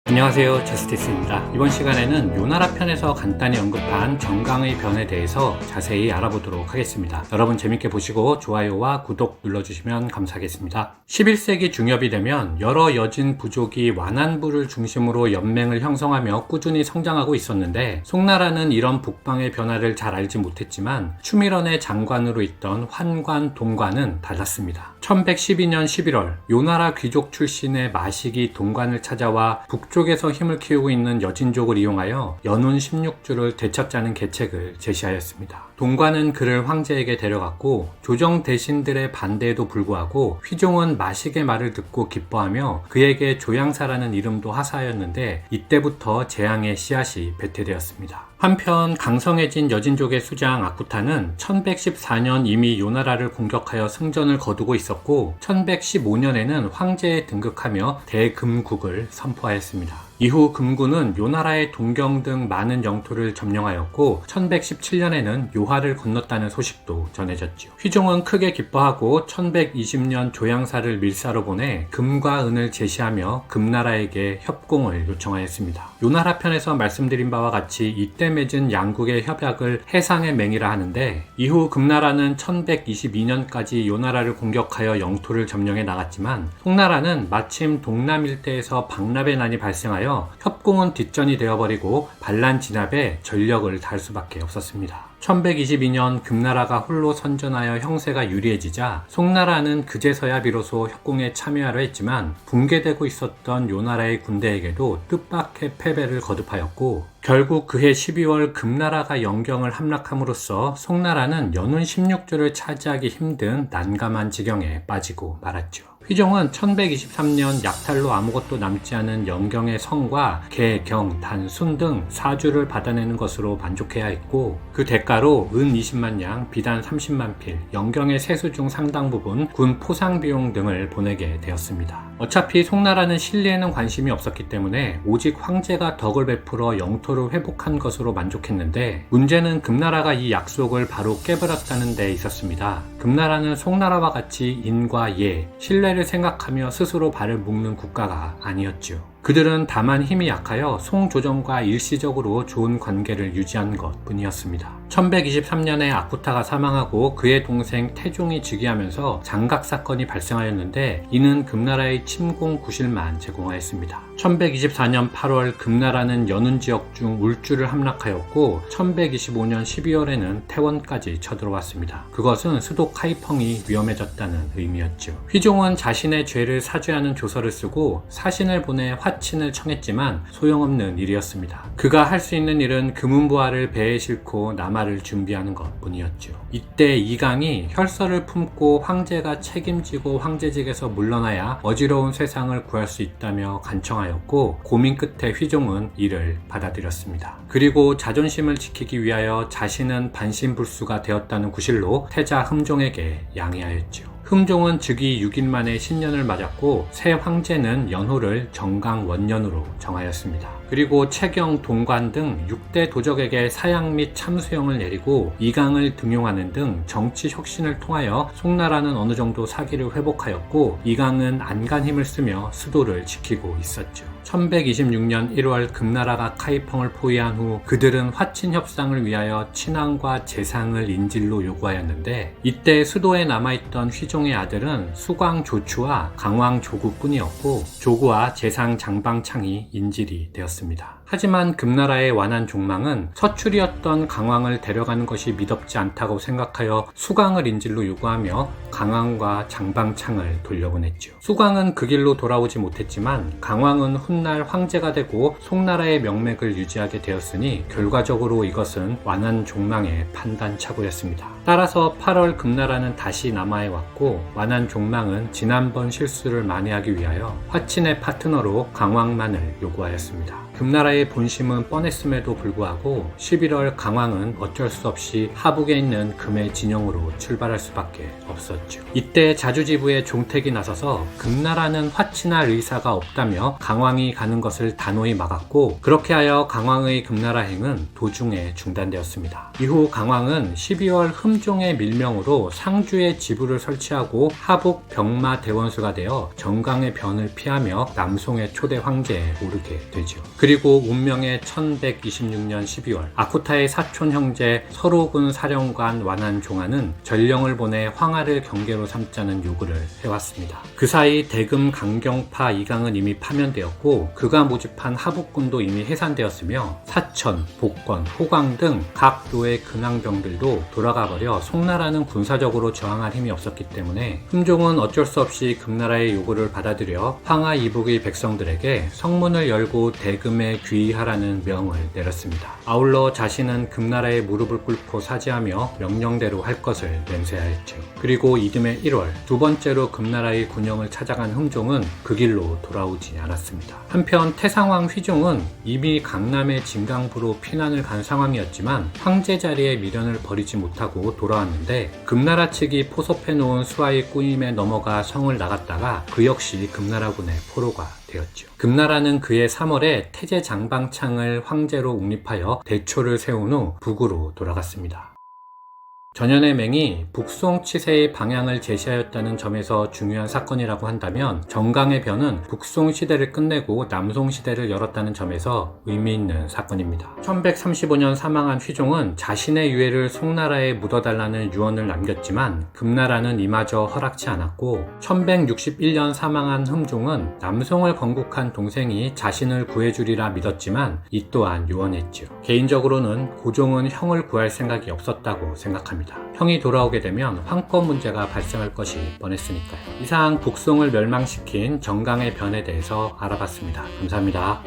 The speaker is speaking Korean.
안녕하세요, 저스티스입니다. 이번 시간에는 요나라 편에서 간단히 언급한 정강의 변에 대해서 자세히 알아보도록 하겠습니다. 여러분 재밌게 보시고 좋아요와 구독 눌러주시면 감사하겠습니다. 11세기 중엽이 되면 여러 여진 부족이 완안부를 중심으로 연맹을 형성하며 꾸준히 성장하고 있었는데, 송나라는 이런 북방의 변화를 잘 알지 못했지만 추밀원의 장관으로 있던 환관, 동관은 달랐습니다. 1112년 11월 요나라 귀족 출신의 마식이 동관을 찾아와 북쪽에서 힘을 키우고 있는 여진족을 이용하여 연운 16주를 되찾자는 계책을 제시하였습니다. 동관은 그를 황제에게 데려갔고, 조정 대신들의 반대에도 불구하고 휘종은 마식의 말을 듣고 기뻐하며 그에게 조양사라는 이름도 하사하였는데, 이때부터 재앙의 씨앗이 배태되었습니다. 한편 강성해진 여진족의 수장 아쿠타는 1114년 이미 요나라를 공격하여 승전을 거두고 있었고, 1115년에는 황제에 등극하며 대금국을 선포하였습니다. 이후 금군은 요나라의 동경 등 많은 영토를 점령하였고, 1117년에는 요하를 건넜다는 소식도 전해졌죠. 휘종은 크게 기뻐하고 1120년 조양사를 밀사로 보내 금과 은을 제시하며 금나라에게 협공을 요청하였습니다. 요나라 편에서 말씀드린 바와 같이 이때 맺은 양국의 협약을 해상의 맹이라 하는데, 이후 금나라는 1122년까지 요나라를 공격하여 영토를 점령해 나갔지만, 송나라는 마침 동남 일대에서 박납의 난이 발생하여 협공은 뒷전이 되어버리고 반란 진압에 전력을 다할 수밖에 없었습니다. 1122년 금나라가 홀로 선전하여 형세가 유리해지자 송나라는 그제서야 비로소 협공에 참여하려 했지만, 붕괴되고 있었던 요나라의 군대에게도 뜻밖의 패배를 거듭하였고, 결국 그해 12월 금나라가 영경을 함락함으로써 송나라는 연운 16주를 차지하기 힘든 난감한 지경에 빠지고 말았죠. 휘종은 1123년 약탈로 아무것도 남지 않은 영경의 성과 개, 경, 단, 순 등 4주를 받아내는 것으로 만족해야 했고, 그 대가로 은 20만 냥, 비단 30만 필, 영경의 세수 중 상당 부분 군 포상 비용 등을 보내게 되었습니다. 어차피 송나라는 신리에는 관심이 없었기 때문에 오직 황제가 덕을 베풀어 영토를 회복한 것으로 만족했는데, 문제는 금나라가 이 약속을 바로 깨버렸다는 데 있었습니다. 금나라는 송나라와 같이 인과 예, 신뢰를 생각하며 스스로 발을 묶는 국가가 아니었죠. 그들은 다만 힘이 약하여 송조정과 일시적으로 좋은 관계를 유지한 것 뿐이었습니다. 1123년에 아쿠타가 사망하고 그의 동생 태종이 즉위하면서 장각 사건이 발생하였는데, 이는 금나라의 침공 구실만 제공하였습니다. 1124년 8월 금나라는 연운 지역 중 울주를 함락하였고, 1125년 12월에는 태원까지 쳐들어왔습니다. 그것은 수도 카이펑이 위험해졌다는 의미였죠. 휘종은 자신의 죄를 사죄하는 조서를 쓰고 사신을 보내 화친을 청했지만 소용없는 일이었습니다. 그가 할 수 있는 일은 금은보화를 배에 싣고 남하를 준비하는 것 뿐이었죠. 이때 이강이 혈서를 품고 황제가 책임지고 황제직에서 물러나야 어지러운 세상을 구할 수 있다며 간청하였고, 고민 끝에 휘종은 이를 받아들였습니다. 그리고 자존심을 지키기 위하여 자신은 반신불수가 되었다는 구실로 태자 흠종에게 양해하였죠. 흠종은 즉위 6일 만에 신년을 맞았고, 새 황제는 연호를 정강 원년으로 정하였습니다. 그리고 채경, 동관 등 6대 도적에게 사양 및 참수형을 내리고 이강을 등용하는 등 정치 혁신을 통하여 송나라는 어느 정도 사기를 회복하였고, 이강은 안간 힘을 쓰며 수도를 지키고 있었죠. 1126년 1월 금나라가 카이펑을 포위한 후 그들은 화친 협상을 위하여 친왕과 재상을 인질로 요구하였는데, 이때 수도에 남아있던 휘종의 아들은 수광 조추와 강왕 조구뿐이었고, 조구와 재상 장방창이 인질이 되었습니다. 하지만 금나라의 완한 종망은 서출이었던 강왕을 데려가는 것이 미덥지 않다고 생각하여 수광을 인질로 요구하며 강왕과 장방창을 돌려보냈죠. 수광은 그 길로 돌아오지 못했지만 강왕은 훗날 황제가 되고 송나라의 명맥을 유지하게 되었으니, 결과적으로 이것은 완한 종망의 판단착오였습니다. 따라서 8월 금나라는 다시 남하에 왔고, 완한 종망은 지난번 실수를 만회하기 위하여 화친의 파트너로 강왕만을 요구하였습니다. 금나라의 본심은 뻔했음에도 불구하고 11월 강왕은 어쩔 수 없이 하북에 있는 금의 진영으로 출발할 수밖에 없었죠. 이때 자주지부의 종택이 나서서 금나라는 화친할 의사가 없다며 강왕이 가는 것을 단호히 막았고, 그렇게 하여 강왕의 금나라행은 도중에 중단되었습니다. 이후 강왕은 12월 흠종의 밀명으로 상주에 지부를 설치하고 하북 병마 대원수가 되어 정강의 변을 피하며 남송의 초대 황제에 오르게 되죠. 그리고 운명의 1126년 12월 아쿠타의 사촌 형제 서로군 사령관 완한종하는 전령을 보내 황하를 경계로 삼자는 요구를 해왔습니다. 그 사이 대금 강경파 이강은 이미 파면되었고 그가 모집한 하북군도 이미 해산되었으며 사천, 복권, 호광 등 각 도의 근황병들도 돌아가버려 송나라는 군사적으로 저항할 힘이 없었기 때문에 흠종은 어쩔 수 없이 금나라의 요구를 받아들여 황하 이북의 백성들에게 성문을 열고 대금에 귀의하라는 명을 내렸습니다. 아울러 자신은 금나라의 무릎을 꿇고 사죄하며 명령대로 할 것을 맹세하였죠. 그리고 이듬해 1월 두 번째로 금나라의 군영을 찾아간 흠종은 그 길로 돌아오지 않았습니다. 한편 태상왕 휘종은 이미 강남의 진강부로 피난을 간 상황이었지만 황제 자리에 미련을 버리지 못하고 돌아왔는데 금나라 측이 포섭해 놓은 수하의 꾸임에 넘어가 성을 나갔다가 그 역시 금나라군의 포로가 되었죠. 금나라는 그해 3월에 태제 장방창을 황제로 옹립하여 대초를 세운 후 북으로 돌아갔습니다. 전현의 맹이 북송 치세의 방향을 제시하였다는 점에서 중요한 사건이라고 한다면 정강의 변은 북송 시대를 끝내고 남송 시대를 열었다는 점에서 의미 있는 사건입니다. 1135년 사망한 휘종은 자신의 유해를 송나라에 묻어달라는 유언을 남겼지만 금나라는 이마저 허락치 않았고 1161년 사망한 흠종은 남송을 건국한 동생이 자신을 구해주리라 믿었지만 이 또한 유언했죠. 개인적으로는 고종은 형을 구할 생각이 없었다고 생각합니다. 형이 돌아오게 되면 황권 문제가 발생할 것이 뻔했으니까요. 이상 북송을 멸망시킨 정강의 변에 대해서 알아봤습니다. 감사합니다.